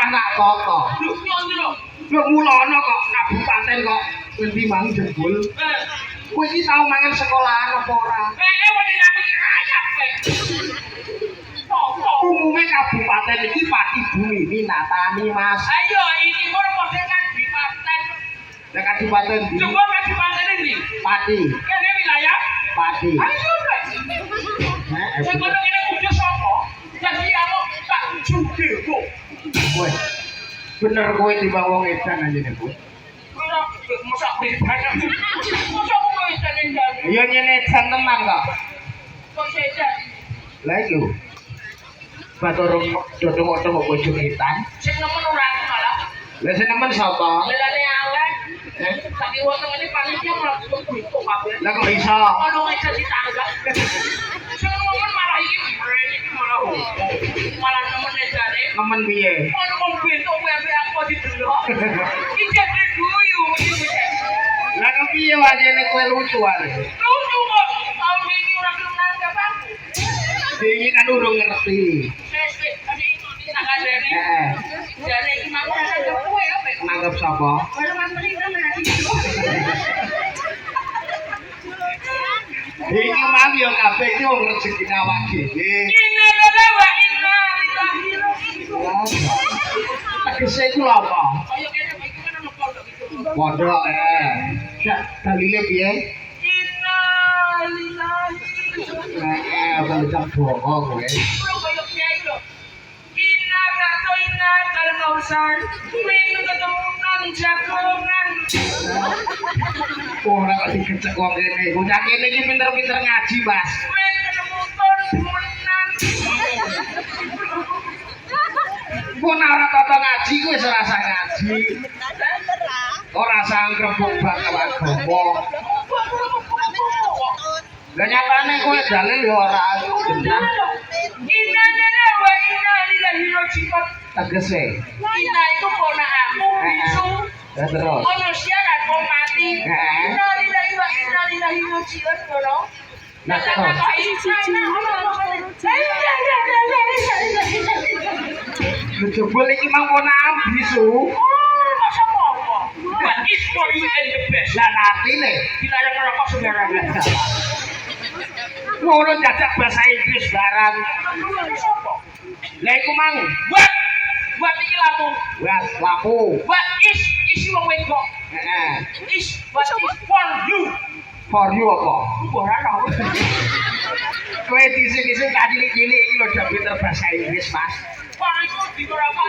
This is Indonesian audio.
anak koko. Lho mulono kok kabupaten kok endi mang jebul. Kowe iki tau mangan sekolahan apa ora? Wong aku iki rayap kowe. Umume kabupaten iki Pati Bumi Minatani Mas. Ayo iki ora padha kabupaten. Lah kabupaten ndi? Coba kabupaten ndi? Pati. Kene wilayah Pati. Ayo kowe. Sing ngono kene kudu sapa? Jadi aku tak juge kok. Kowe. Bener kowe timbang wong edan anjene kowe. Ora mosok banyak. Mosok kowe edan edan. Ya nyene edan tenan kok. Kok edan? Lah iki Baturung dodong-dodong kok bojo edan. Sing nemen ora aku malah. Lah sing nemen sapa? Lelane awet. Saking wonten ini panitia malah kok kabeh. Lah kok iso? Ono edan ditangga. Sing nemen malah iki malah malah nemen edane. Nemen piye? Ono wong bentuk kowe ambek aku didelok. Iki jadi guyu iki. Lah kok piye wajene kowe lucu ae? Lucu kok. Tahun ini ora gelem nanggap aku. Iki kan urung ngerti. Sesek tadi tak kandani. Heeh. Jare iki mau nanggap kowe apa? Nanggap sapa? Ora mantri kan nanti. Iki mang yo kabeh iki wong rezekine awak dhewe. Inna lillahi wa inna ilaihi raji'un. Tegese iku lho apa? Kaya kene iki kan ono pondok itu. Pondok dalile piye? Inna lillahi. Bocah bohong kowe. Bro kaya kiai lho. Inna katoina kal kausar. Min ketemunan jagongan. Ora kok dikecek wong kene. Bocah kene iki pinter-pinter ngaji, Mas. Min ketemunan menan. Pun ora tata ngaji kowe wis rasa ngaji. Ora sangkrepuk bakal agama. Lah nyatane kowe dalil yo ora genah. Inna lillahi wa inna ilaihi raji'un. Tegese. Inna itu ponakku bisu. Ya terus. Ono siaran mau mati. Inna lillahi wa inna ilaihi raji'un ngono. Nah terus. Jebul iki mang ponakam bisu. But it's for you and the best. Lah artine Dilarang merokok sembarangan. ngono jajak bahasa Inggris barang. Lah iku mang Buat iki lampu. buat lampu. But isi wong wedok. Heeh. But is for you. For you apa? Ora tau. Kowe disik-disik tak cilik-cilik iki lho udah pinter bahasa Inggris, Mas. Paling di berapa